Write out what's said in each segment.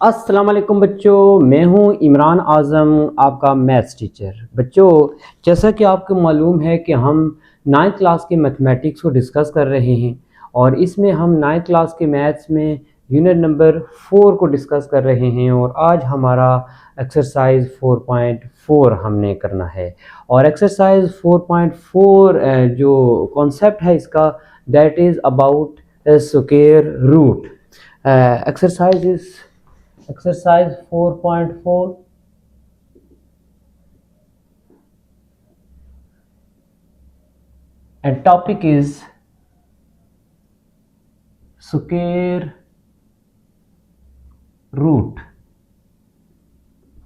अस्सलाम वालेकुम बच्चों, मैं हूं इमरान आज़म, आपका मैथ्स टीचर। बच्चों, जैसा कि आपको मालूम है कि हम 9th क्लास के मैथमेटिक्स को डिस्कस कर रहे हैं और इसमें हम 9th क्लास के मैथ्स में यूनिट नंबर 4 को डिस्कस कर रहे हैं और आज हमारा एक्सरसाइज 4.4 हमने करना है। और एक्सरसाइज 4.4 जो कॉन्सेप्ट है इसका, that is about square root. Exercise 4.4 and topic is square root.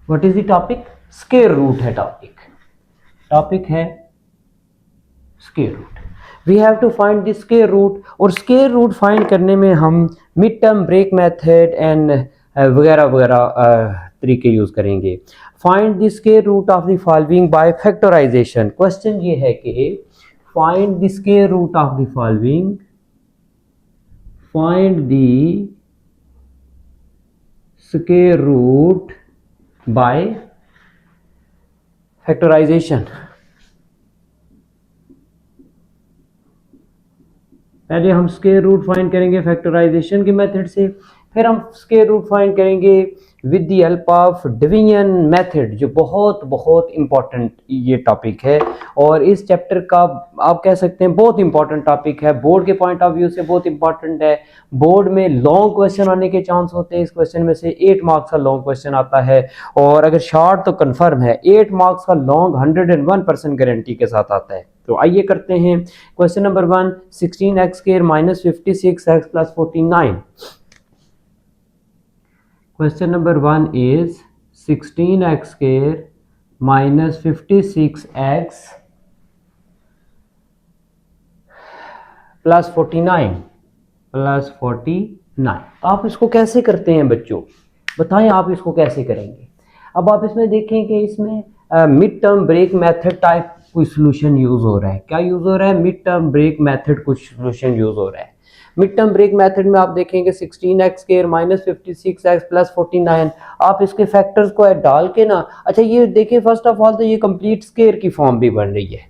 What is the topic? Square root है टॉपिक है square root. We have to find the square root और square root find करने में हम mid term break method and वगैरह वगैरह तरीके use करेंगे। Find the square root of the following by factorization. Question ये है कि find the square root of the following, find the square root by factorization. पहले हम स्क्वायर रूट फाइंड करेंगे फैक्टराइजेशन के मेथड से, फिर हम स्क्वायर रूट फाइंड करेंगे with the help of division method, जो बहुत बहुत इंपॉर्टेंट ये टॉपिक है और इस चैप्टर का आप कह सकते हैं बहुत इंपॉर्टेंट टॉपिक है। बोर्ड के पॉइंट ऑफ व्यू से बहुत इंपॉर्टेंट है। बोर्ड में लॉन्ग क्वेश्चन आने के चांस होते हैं। इस क्वेश्चन में से 8 मार्क्स का लॉन्ग क्वेश्चन आता है और अगर शॉर्ट तो कंफर्म है। 8 मार्क्स का लॉन्ग 101% गारंटी के साथ आता है। तो आइए करते हैं question number 1, 16x² minus 56x plus 49। Question number 1 is 16x² minus 56x plus 49। आप इसको कैसे करते हैं बच्चों, बताएं आप इसको कैसे करेंगे। अब आप इसमें देखें कि इसमें mid term break method type कोई सोल्यूशन यूज हो रहा है। क्या यूज हो रहा है? मिड टर्म ब्रेक मेथड कुछ सोल्यूशन यूज हो रहा है। मिड टर्म ब्रेक मेथड में आप देखेंगे 16x² माइनस 56x प्लस 49। आप इसके फैक्टर्स को डाल के ना, अच्छा ये देखिए, फर्स्ट ऑफ ऑल तो ये कंप्लीट स्क्वायर की फॉर्म भी बन रही है।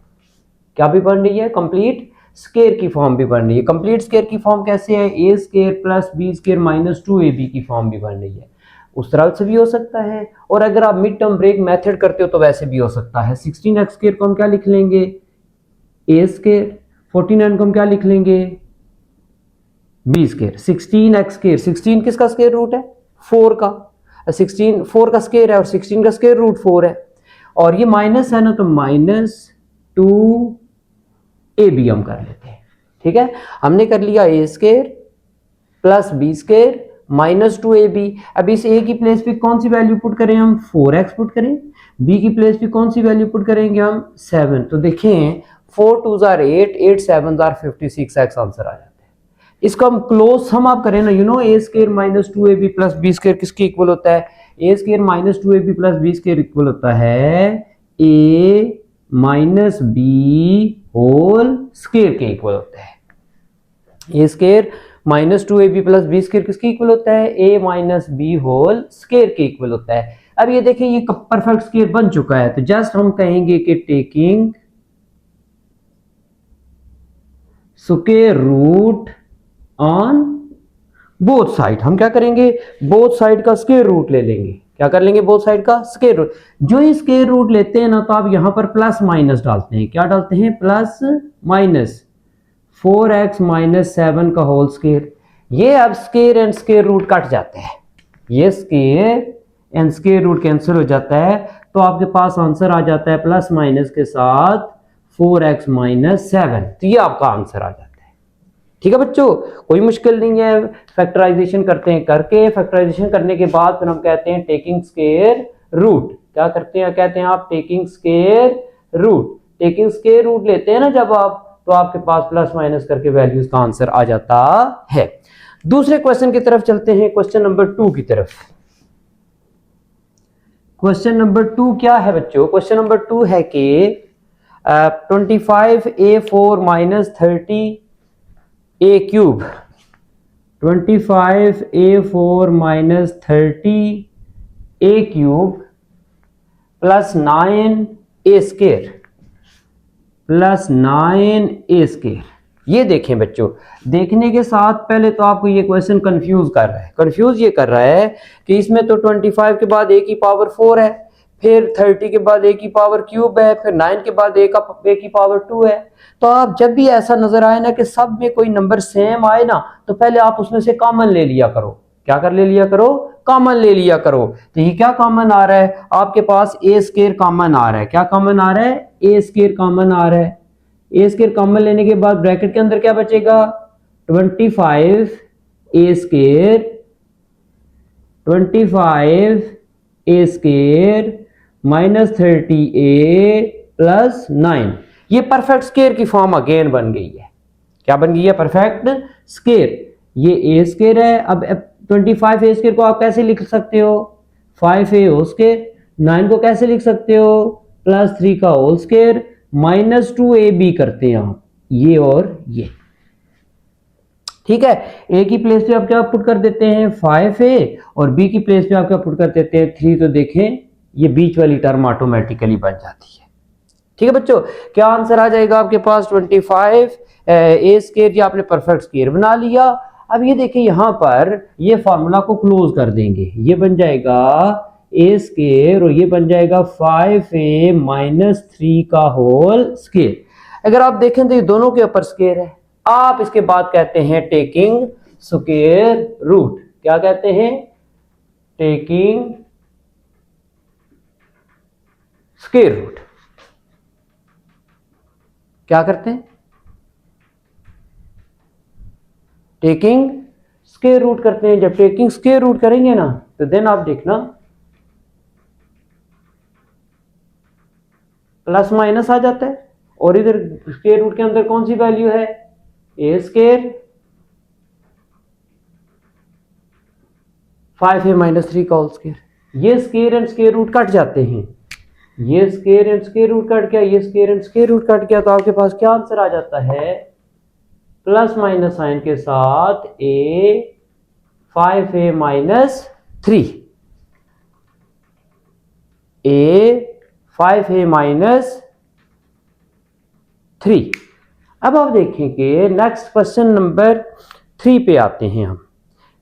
क्या भी बन रही है? कंप्लीट स्क्वायर की फॉर्म भी बन रही है। कंप्लीट स्क्वायर की फॉर्म कैसे है? a² plus b² minus 2ab की फॉर्म भी बन रही है। उस तरह से भी हो सकता है और अगर आप मिड टर्म ब्रेक मेथड करते हो तो वैसे भी हो सकता है। 16x² को हम क्या लिख लेंगे? a²। 49 को हम क्या लिख लेंगे? b²। 16x², 16 किसका स्क्वायर रूट है? 4 का। 16 4 का स्क्वायर है और 16 का स्क्वायर रूट 4 है और ये माइनस है ना, तो माइनस 2ab हम कर लेते हैं। ठीक है, हमने कर लिया a² plus b² minus 2ab। अब इस a की प्लेस पे कौन सी वैल्यू पुट करें हम? 4x पुट करें। b की प्लेस पे कौन सी वैल्यू पुट करेंगे हम? 7। तो देखें 4 2 जार 8, 8 7 जार 56x आंसर आ जाता है। इसका हम क्लोज सम आप करें ना, a² minus 2ab plus b² किसके इक्वल होता है? a² minus 2ab plus b² equal होता है a minus b whole square के इक्वल होता है। a² minus 2ab plus b² किसके इक्वल होता है? a minus b whole square के इक्वल होता है। अब ये देखें ये परफेक्ट स्क्वायर बन चुका है, तो जस्ट हम कहेंगे कि taking square root on both side. हम क्या करेंगे? बोथ साइड का स्क्वायर रूट ले लेंगे। क्या कर लेंगे? बोथ साइड का स्क्वायर रूट। जो ही स्क्वायर रूट लेते हैं ना, तो आप यहां पर प्लस माइनस डालते हैं। क्या डालते हैं? प्लस माइनस 4x माइनस 7 का होल स्क्वायर। ये अब square and square root cut जाते हैं, ये square and square root cancel हो जाता है, तो आपके पास आंसर आ जाता है प्लस माइनस के साथ 4x माइनस 7। तो ये आपका आंसर आ जाता है। ठीक है बच्चों, कोई मुश्किल नहीं है। फैक्टराइजेशन करते हैं, करके फैक्टराइजेशन करने के बाद फिर हम कहते हैं टेकिंग स्क्वायर रूट। क्या करते हैं? कहते हैं आप taking square root. Taking square root लेते हैं ना जब आप, तो आपके पास प्लस माइनस करके वैल्यूज का आंसर आ जाता है। दूसरे क्वेश्चन की तरफ चलते हैं, क्वेश्चन नंबर 2 की तरफ। क्वेश्चन नंबर 2 क्या है बच्चों? क्वेश्चन नंबर 2 है कि 25a4 minus 30a³ 25a4 minus 30a³ plus 9a² plus 9a²। ये देखें बच्चों, देखने के साथ पहले तो आपको ये क्वेश्चन कंफ्यूज कर रहा है। कंफ्यूज ये कर रहा है कि इसमें तो 25 के बाद a की पावर 4 है, फिर 30 के बाद a की पावर क्यूब है, फिर 9 के बाद a की पावर 2 है। तो आप जब भी ऐसा नजर आए ना कि सब में कोई नंबर सेम आए ना, तो पहले आप उसमें से कॉमन ले लिया करो। क्या कर ले लिया करो? कॉमन ले लिया करो। तो ये क्या कॉमन आ रहा है आपके पास? a² कॉमन आ रहा है। क्या कॉमन आ रहा है? a² कॉमन आ रहा है। a² कॉमन लेने के बाद ब्रैकेट के अंदर क्या बचेगा? 25a² 25a² minus 30a plus 9। ये परफेक्ट स्क्वायर की फॉर्म अगेन बन गई है। क्या बन गई है? Perfect square. ये a² है। अब 25a² को आप कैसे लिख सकते हो? 5a²। 9 को कैसे लिख सकते हो? प्लस 3 का होल स्क्वायर माइनस 2ab करते हैं आप, ये और ये। ठीक है, a की प्लेस पे आप क्या पुट कर देते हैं? 5a, और b की प्लेस पे आप क्या पुट कर देते हैं? 3। तो देखें ये बीच वाली टर्म ऑटोमेटिकली बन जाती है। ठीक है बच्चों, क्या आंसर आ जाएगा आपके पास? 25a²। ये आपने परफेक्ट स्क्वायर बना लिया। अब ये देखिए यहां पर ये फार्मूला को क्लोज कर देंगे, ये बन जाएगा a² और ये बन जाएगा 5a माइनस 3 का होल स्क्वायर। अगर आप देखें तो ये दोनों के ऊपर स्क्वायर है। आप इसके बाद कहते हैं टेकिंग स्क्वायर रूट। क्या कहते हैं? Taking square root. क्या करते हैं? टेकिंग स्क्वायर रूट करते हैं। जब टेकिंग स्क्वायर रूट करेंगे ना, तो देन आप देखना प्लस माइनस आ जाता है, और इधर स्क्वायर रूट के अंदर कौन सी वैल्यू है? a² 5a माइनस 3 का होल स्क्वायर। ये square and square root cut जाते हैं, ये square and square root cut गया, ये square and square root cut गया। तो आपके पास क्या आंसर आ जाता है? प्लस माइनस साइन के साथ a 5a minus 3, a 5a minus 3। अब आप देखेंगे नेक्स्ट क्वेश्चन नंबर 3 पे आते हैं हम।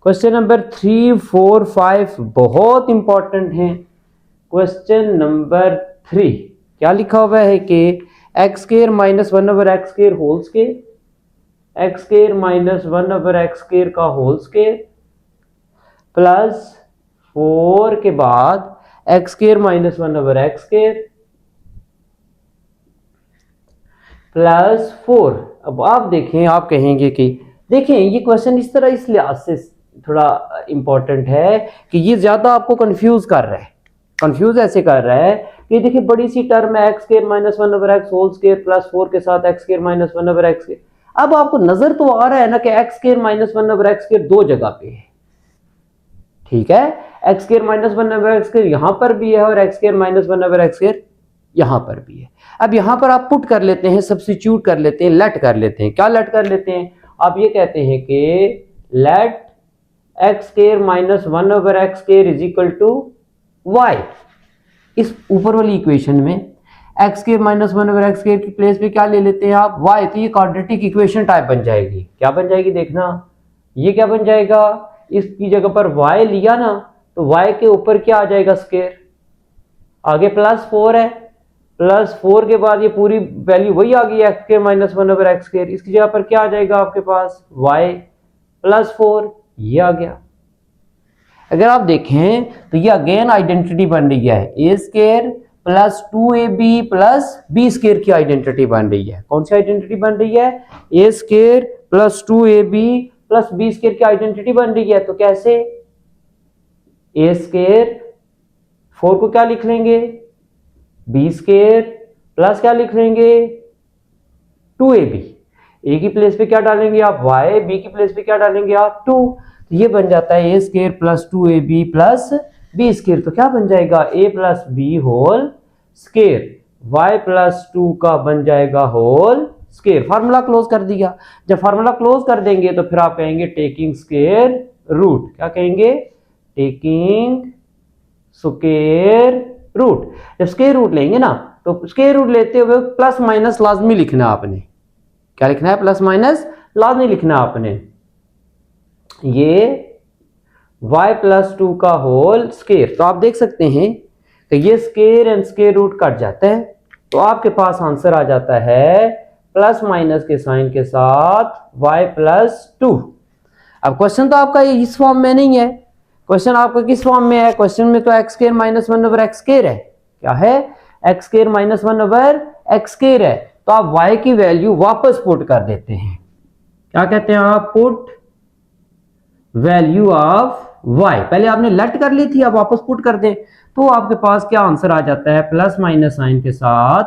क्वेश्चन नंबर 3, 4, 5 बहुत इंपॉर्टेंट हैं। क्वेश्चन नंबर 3 क्या लिखा हुआ है कि x² minus 1/x² whole square, x² minus 1/x² का होल स्क्वायर प्लस 4 के बाद x² माइनस 1/x² प्लस 4। अब आप देखें, आप कहेंगे कि देखें ये क्वेश्चन इस तरह इस लिहाज से थोड़ा इंपॉर्टेंट है कि ये ज्यादा आपको कंफ्यूज कर रहा है। कंफ्यूज ऐसे कर रहा है कि देखिए बड़ी सी टर्म है x² minus 1/x whole square plus 4 के साथ x² माइनस 1/x²। अब आपको नजर तो आ रहा है ना कि x² माइनस 1/x² दो जगह पे है। ठीक है, x² माइनस 1/x² यहां पर भी है और x² माइनस 1/x² यहां पर भी है। अब यहां पर आप पुट कर लेते हैं, सब्स्टिट्यूट कर लेते हैं, लेट कर लेते हैं। क्या लेट कर लेते हैं? आप ये कहते हैं कि let x² minus 1/x² is equal to y। इस ऊपर वाली इक्वेशन में x² माइनस 1/x² की प्लेस पे क्या ले लेते हैं आप? y। तो ये क्वाड्रेटिक इक्वेशन टाइप बन जाएगी। क्या बन जाएगी? देखना ये क्या बन जाएगा? इसकी जगह पर y लिया ना, तो y के ऊपर क्या आ जाएगा? स्क्वायर। आगे प्लस 4 है, प्लस 4 के बाद ये पूरी वैल्यू वही आ गई x² माइनस 1/x²। इसकी जगह पर क्या आ जाएगा आपके पास? y प्लस 4, ये आ गया। अगर आप देखें तो ये अगेन आइडेंटिटी बन रही है, a² plus 2ab plus b² की आइडेंटिटी बन रही है। कौन सी आइडेंटिटी बन रही है? a² plus 2ab plus b² की आइडेंटिटी बन रही है। तो कैसे? a² 4 को क्या लिख लेंगे? b² प्लस क्या लिख लेंगे? 2ab। a की प्लेस पे क्या डालेंगे आप? y। b की प्लेस पे क्या डालेंगे आप? 2। तो ये बन जाता है a² plus 2ab plus b²। तो क्या बन जाएगा? a plus b whole square, y plus 2 का बन जाएगा होल स्क्वायर, फार्मूला क्लोज कर दिया। जब फार्मूला क्लोज कर देंगे तो फिर आप कहेंगे टेकिंग स्क्वायर रूट। क्या कहेंगे? Taking square root. जब स्क्वायर रूट लेंगे ना तो स्क्वायर रूट लेते हुए प्लस माइनस लाजमी लिखना आपने। क्या लिखना है? प्लस माइनस लाजमी लिखना आपने। ये y+2 का होल स्क्वायर। तो आप देख सकते हैं कि ये square and square root cut जाता है तो आपके पास आंसर आ जाता है प्लस माइनस के साइन के साथ y+2। अब क्वेश्चन तो आपका इस फॉर्म में नहीं है, क्वेश्चन आपका किस फॉर्म में है? क्वेश्चन में तो x² - 1/x² है। क्या है? x² - 1/x² है। तो आप y की वैल्यू वापस पुट कर देते हैं। क्या कहते हैं आप? Put value of y। पहले आपने लेट कर ली थी, अब वापस पुट कर दें तो आपके पास क्या आंसर आ जाता है? प्लस माइनस साइन के साथ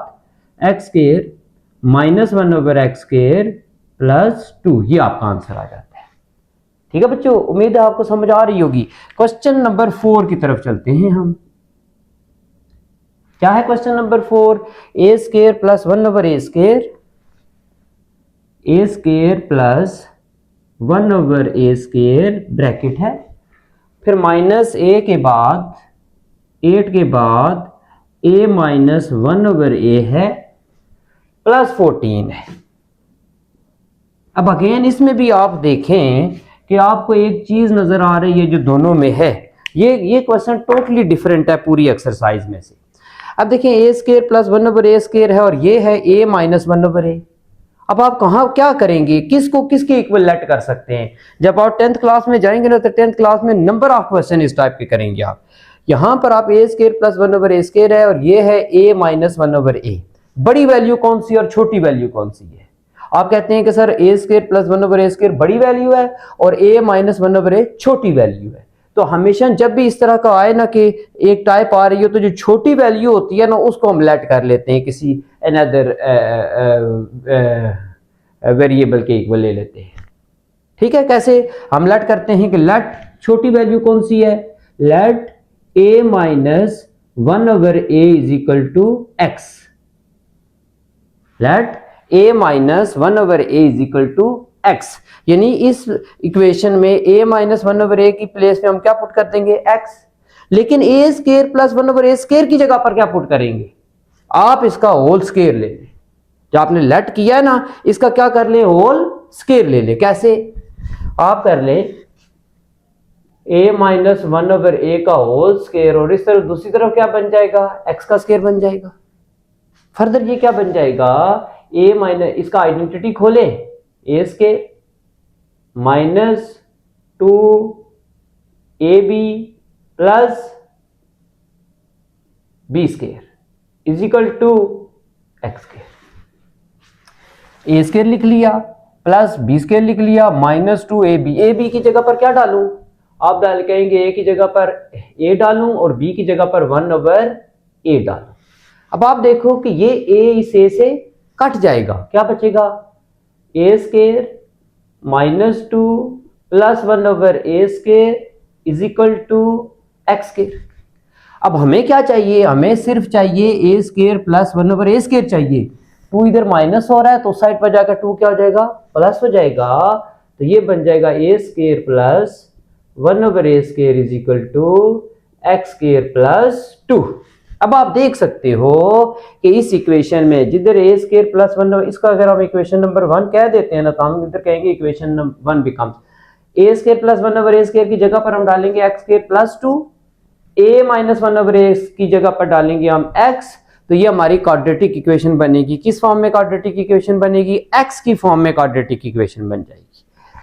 x² - 1/x² +2। ये आपका आंसर आ जाता है। ठीक है बच्चों, उम्मीद है आपको समझ आ रही होगी। क्वेश्चन नंबर 4 की तरफ चलते हैं हम। क्या है question number 4? a² + 1/a², a² + 1/a² bracket है, फिर -a के बाद 8 के बाद a - 1/a है +14 है। अब अगेन इसमें भी आप देखें कि आपको एक चीज नजर आ रही है जो दोनों में है। ये क्वेश्चन टोटली डिफरेंट है पूरी एक्सरसाइज में से। अब देखें a² + 1/a² है और ये है a - 1/a। अब आप कहाँ क्या करेंगे? किसको किसके इक्वल लेट कर सकते हैं? जब आप 10th क्लास में जाएंगे ना तो 10th क्लास में नंबर ऑफ क्वेश्चन इस टाइप के करेंगे आप। यहां पर आप a² + 1/a² है और ये है a - 1/a। बड़ी वैल्यू कौन सी और छोटी वैल्यू कौन सी है? आप कहते हैं कि सर a² + 1/a² बड़ी वैल्यू है और a - 1/a छोटी वैल्यू है। तो हमेशा जब भी इस तरह का आए ना कि एक टाइप आ रही हो तो जो छोटी वैल्यू होती है ना उसको हम लेट कर लेते हैं, किसी अनदर वेरिएबल के इक्वल ले लेते हैं। ठीक है? कैसे हम लेट करते हैं कि लेट छोटी वैल्यू कौन सी है? Let a - 1/a = x। Let a - 1/a = x, यानी इस इक्वेशन में a - 1/a की प्लेस पे हम क्या पुट कर देंगे? x। लेकिन a² + 1/a² की जगह पर क्या पुट करेंगे? आप इसका होल स्क्वायर ले लें। जो आपने लेट किया है ना इसका क्या कर ले? होल स्क्वायर ले ले। कैसे? आप कर ले a - 1/a का होल स्क्वायर और इस तरफ दूसरी तरफ क्या बन जाएगा? x का स्क्वायर बन जाएगा। फर्दर ये क्या बन जाएगा? इसका आइडेंटिटी खोले, a² - 2ab + b² = x²। a² लिख लिया प्लस b² लिख लिया -2ab। ab की जगह पर क्या डालूं? आप डाल कहेंगे a की जगह पर a डालूं और b की जगह पर 1/a डालूं। अब आप देखो कि ये a इस a से कट जाएगा, क्या बचेगा? a² - 2 + 1/a² = x²। अब हमें क्या चाहिए? हमें सिर्फ चाहिए a² + 1/a² चाहिए। 2 इधर माइनस हो रहा है तो उस साइड पर जाकर 2 क्या हो जाएगा? प्लस हो जाएगा। तो ये बन जाएगा a² + 1/a² = x² + 2। अब आप देख सकते हो कि इस इक्वेशन में जिधर a² + 1, इसका अगर हम इक्वेशन नंबर 1 कह देते हैं ना तो हम इधर कहेंगे equation number 1 becomes a² + 1/a² की जगह पर हम डालेंगे x² + 2, a - 1/a की जगह पर डालेंगे हम x। तो ये हमारी क्वाड्रेटिक इक्वेशन बनेगी। किस फॉर्म में क्वाड्रेटिक इक्वेशन बनेगी? x की फॉर्म में क्वाड्रेटिक इक्वेशन बन जाएगी।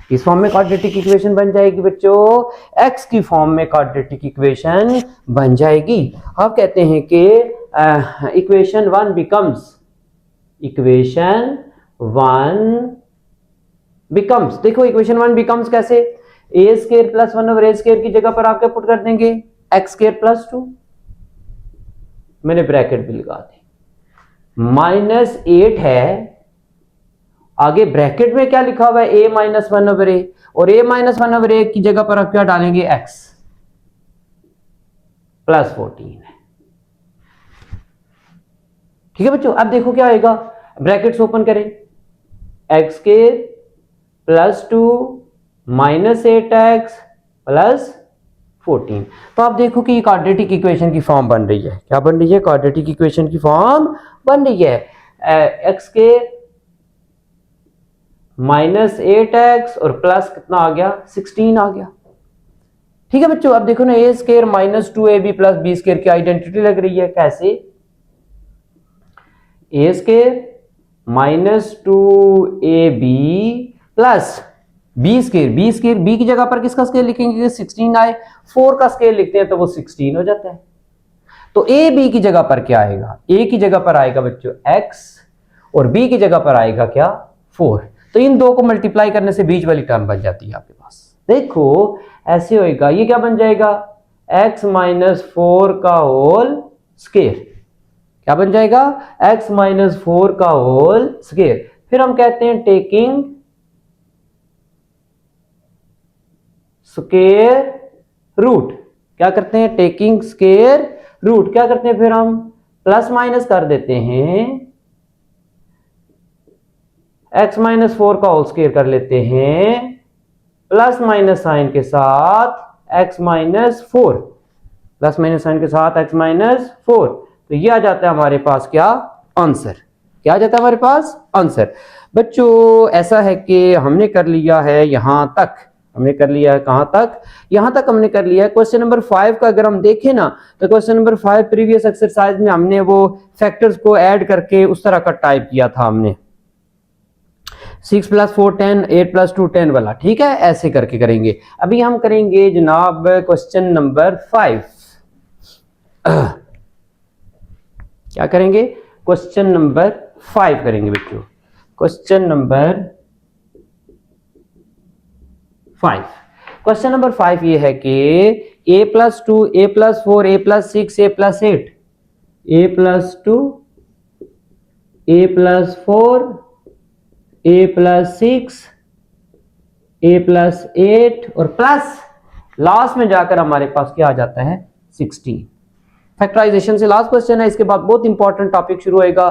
किस फॉर्म में क्वाड्रेटिक इक्वेशन बन जाएगी बच्चों? x की फॉर्म में क्वाड्रेटिक इक्वेशन बन जाएगी। आप कहते हैं कि इक्वेशन 1 बिकम्स, देखो इक्वेशन 1 बिकम्स कैसे? a² + 1/a² की जगह पर आप क्या पुट कर देंगे? x² + 2। मैंने ब्रैकेट भी लगा दी। -8 है, आगे ब्रैकेट में क्या लिखा हुआ है? a - 1/a और a - 1/a की जगह पर आप क्या डालेंगे? x +14 है। ठीक है बच्चों? अब देखो क्या आएगा, ब्रैकेट्स ओपन करें, x square plus 2 minus 8x plus 14। तो आप देखो कि क्वाड्रेटिक इक्वेशन की फॉर्म बन रही है। क्या बन रही है? क्वाड्रेटिक इक्वेशन की फॉर्म बन रही है। एक्स के माइनस 8x और प्लस कितना आ गया? 16 आ गया। ठीक है बच्चों, अब देखो ना, a square minus 2ab plus b square की आइडेंटिटी लग रही है। कैसे? A square minus 2ab plus b square, b की जगह पर किसका स्क्वायर लिखेंगे? 16 आए। 4 का स्क्वायर लिखते हैं तो वो 16 हो जाता है। तो ए बी की जगह पर क्या आएगा? ए की जगह पर आएगा बच्चों x और बी की जगह पर आएगा क्या? 4। तो इन दो को मल्टीप्लाई करने से बीच वाली टर्म बन जाती है आपके पास। देखो ऐसे होएगा, ये क्या बन जाएगा? x माइनस 4 का होल स्क्वायर। क्या बन जाएगा? x माइनस 4 का होल स्क्वायर। फिर हम कहते हैं टेकिंग स्क्वायर रूट। क्या करते हैं? Taking square root. क्या करते हैं? फिर हम प्लस माइनस कर देते हैं, x माइनस 4 का होल स्क्वायर कर लेते हैं प्लस माइनस साइन के साथ x minus 4, plus minus sign के साथ x माइनस 4। तो ये आ जाता है हमारे पास क्या? आंसर। क्या आ जाता है हमारे पास? आंसर। बच्चों ऐसा है कि हमने कर लिया है यहां तक। हमने कर लिया है कहां तक? यहां तक हमने कर लिया है। क्वेश्चन नंबर 5 का अगर हम देखें ना, तो क्वेश्चन नंबर 5 प्रीवियस एक्सरसाइज में हमने वो फैक्टर्स को ऐड करके उस तरह का टाइप किया था हमने, 6 प्लस 4 10, 8 प्लस 2 10 वाला। ठीक है, ऐसे करके करेंगे। अभी हम करेंगे जनाब क्वेश्चन नंबर 5। क्या करेंगे? क्वेश्चन नंबर 5 करेंगे बच्चों। Question number 5। क्वेश्चन नंबर 5 ये है कि a plus 2, a plus 4, a plus 6, a plus 8, a plus 2, a plus 4, a plus 6, a plus 8 और प्लस लास्ट में जाकर हमारे पास क्या आ जाता है? 16। फैक्टराइजेशन से लास्ट क्वेश्चन है। इसके बाद बहुत इंपॉर्टेंट टॉपिक शुरू होएगा,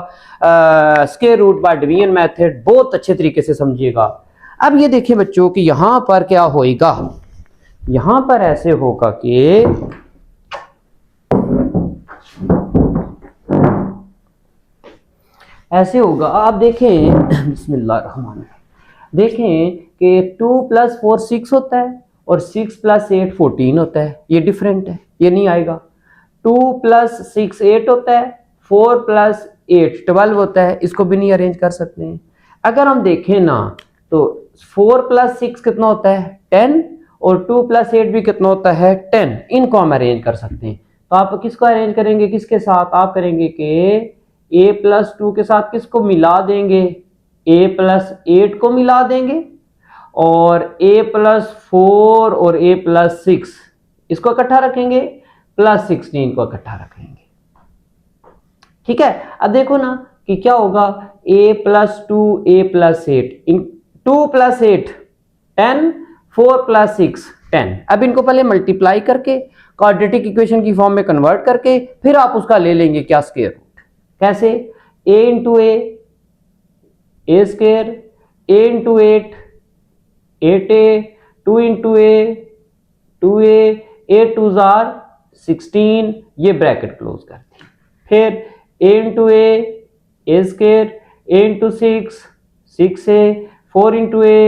square root by division method. बहुत अच्छे तरीके से समझिएगा। अब ये देखिए बच्चों कि यहां पर क्या होएगा। यहां पर ऐसे होगा कि ऐसे होगा, आप देखें बिस्मिल्लाह, देखें कि 2 प्लस 4 6 होता है और 6 प्लस 8 14 होता है। ये डिफरेंट है, ये नहीं आएगा। 2 प्लस 6 8 होता है, 4 प्लस 8 12 होता है। इसको भी नहीं अरेंज कर सकते हैं। अगर हम देखें ना, तो 4 प्लस 6 कितना होता है? 10 और 2 प्लस 8 भी कितना होता है? 10। इनको हम अरेंज कर सकते हैं। तो आप किसको अरेंज करेंगे? किसके साथ? आप करेंगे कि a प्लस 2 के साथ किसको मिला देंगे? a प्लस 8 को मिला देंगे और a प्लस 4 और a प्लस 6 इसको इकट्ठा रखेंगे, प्लस 16 को इकट्ठा रखेंगे। ठीक है, अब देखो ना कि क्या होगा। a plus 2, a plus 8, 2 plus 8 10, 4 plus 6 10। अब इनको पहले मल्टीप्लाई करके क्वाड्रेटिक इक्वेशन की फॉर्म में कन्वर्ट करके फिर आप उसका ले लेंगे क्या? Square root. कैसे? a into a square, a into 8 8a, 2 into a 2a, 8 2 जार 16, ये ब्रैकेट क्लोज कर दी। फिर a into a square, a into 6 6a, 4 into a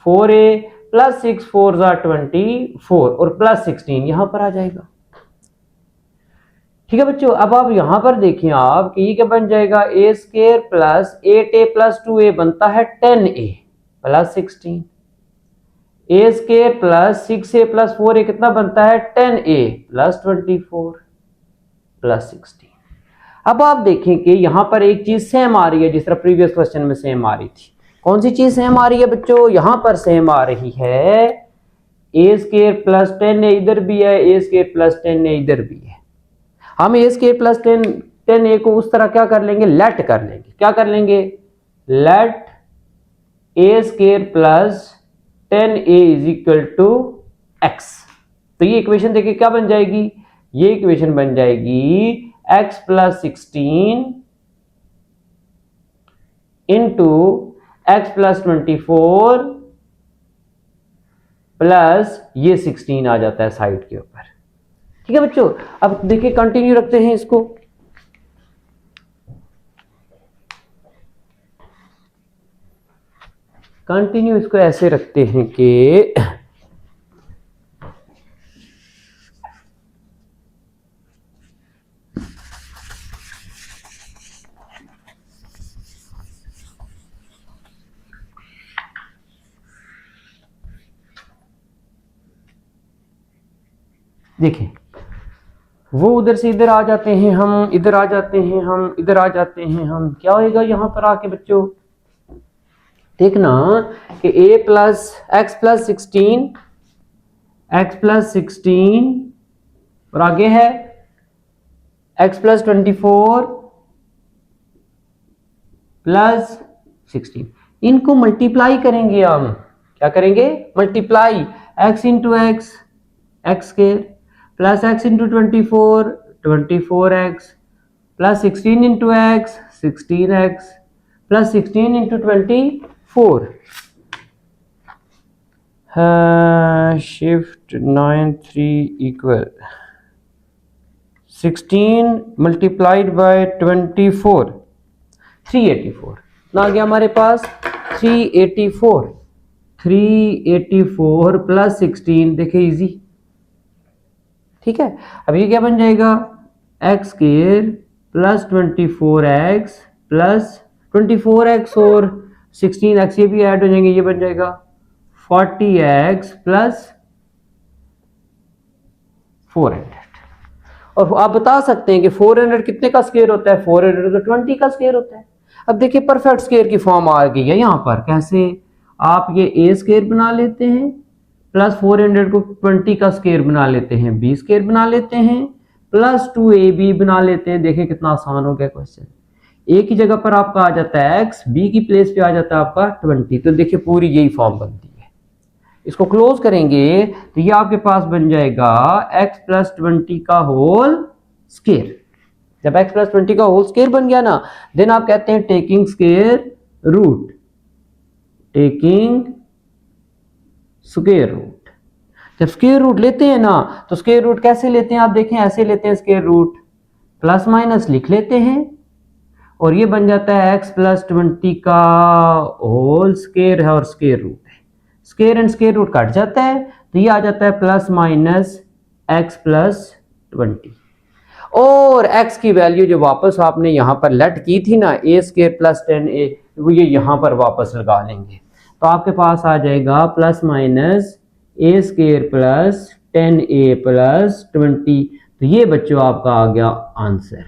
4a plus 6 4 jar 24 और प्लस 16 यहां पर आ जाएगा। ठीक है बच्चों, अब आप यहां पर देखिए आप कि ये क्या बन जाएगा? ए square plus 8a plus 2a बनता है 10a plus 16। A square plus 6a plus 4a कितना बनता है? 10a plus 24 plus 16। अब आप देखें कि यहां पर एक चीज सेम आ रही है जिस तरह प्रीवियस क्वेश्चन में सेम आ रही थी। कौन सी चीज सेम आ रही है बच्चों? यहां पर सेम आ रही है ए स्क्वायर प्लस 10a इधर भी है, ए स्क्वायर प्लस 10a इधर भी है। हम ए स्क्वायर प्लस 10a को उस तरह क्या कर लेंगे? लेट कर लेंगे। क्या कर लेंगे? Let a square plus 10a is equal to x. तो ये इक्वेशन देखिए क्या बन जाएगी? ये इक्वेशन बन जाएगी x plus 16 into x plus 24 plus ये 16 आ जाता है साइड के ऊपर। ठीक है बच्चों, अब देखिए कंटिन्यू रखते हैं इसको। कंटिन्यू इसको ऐसे रखते हैं कि देखिए वो उधर से इधर आ जाते हैं, हम इधर आ जाते हैं, हम इधर आ जाते हैं, हम क्या होएगा यहां पर आके बच्चों देखना कि a plus x plus 16 x plus 16 और आगे है x प्लस 24 प्लस 16, इनको मल्टीप्लाई करेंगे हम। क्या करेंगे? Multiply x into x x square plus x into 24 24x plus 16 into x 16x plus 16 into 24 shift 9 3 equal 16 multiplied by 24 384 ना आ गया हमारे पास 384 प्लस 16 देखिए इजी। ठीक है, अब ये क्या बन जाएगा x square plus 24x plus 24x और 16x ये भी ऐड हो जाएंगे, ये बन जाएगा 40x प्लस 400। और आप बता सकते हैं कि 400 कितने का स्क्वायर होता है? 400 तो 20 का स्क्वायर होता है। अब देखिए परफेक्ट स्क्वायर की फॉर्म आ गई है यहाँ पर। कैसे? आप ये a स्क्वायर बना लेते हैं प्लस 400 को 20 का स्क्वायर बना लेते हैं, b स्क्वायर बना लेते हैं प्लस 2ab बना लेते हैं। देखिए कितना आसान हो गया क्वेश्चन। a की जगह पर आपका आ जाता है x, b की प्लेस पे आ जाता है आपका 20। तो देखिए पूरी यही फॉर्म बनती है। इसको क्लोज करेंगे तो ये आपके पास बन जाएगा x प्लस 20 का होल स्क्वायर। जब x प्लस 20 का होल स्क्वायर बन गया ना, देन आप कहते हैं taking square root, taking square root. जब स्क्वायर रूट लेते हैं ना तो स्क्वायर रूट कैसे लेते हैं आप देखें, ऐसे लेते हैं स्क्वायर रूट, प्लस माइनस लिख लेते हैं और ये बन जाता है x प्लस 20 का होल स्क्वायर है और स्क्वायर रूट है। Square and square root cut जाता है तो ये आ जाता है प्लस माइनस x प्लस 20 और x की वैल्यू जो वापस आपने यहां पर लेट की थी ना a स्क्वायर प्लस 10a, वो ये यहां पर वापस लगा लेंगे तो आपके पास आ जाएगा plus minus a square plus 10a plus 20। तो ये बच्चों आपका आ गया आंसर।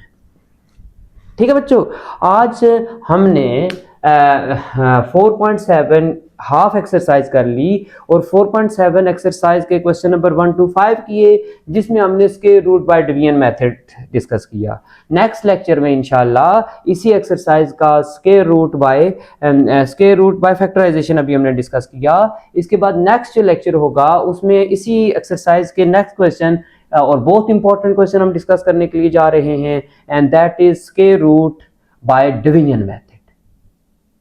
ठीक है बच्चों, आज हमने 4.7 हाफ एक्सरसाइज कर ली और 4.7 एक्सरसाइज के क्वेश्चन नंबर 1 to 5 किए, जिसमें हमने square root by division method discuss किया। नेक्स्ट लेक्चर में इंशाल्लाह इसी एक्सरसाइज का स्क्वायर रूट बाय फैक्टराइजेशन अभी हमने डिस्कस किया। इसके बाद नेक्स्ट जो लेक्चर होगा उसमें इसी एक्सरसाइज के नेक्स्ट क्वेश्चन और बहुत इंपॉर्टेंट क्वेश्चन हम डिस्कस करने के लिए जा रहे हैं, and that is square root by division method.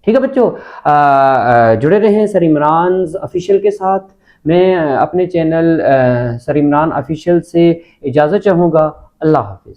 ठीक है बच्चों, जुड़े रहें सर इमरान ऑफिशियल के साथ। मैं अपने चैनल सर इमरान ऑफिशियल से इजाज़त चाहूँगा। अल्लाह हाफिज़।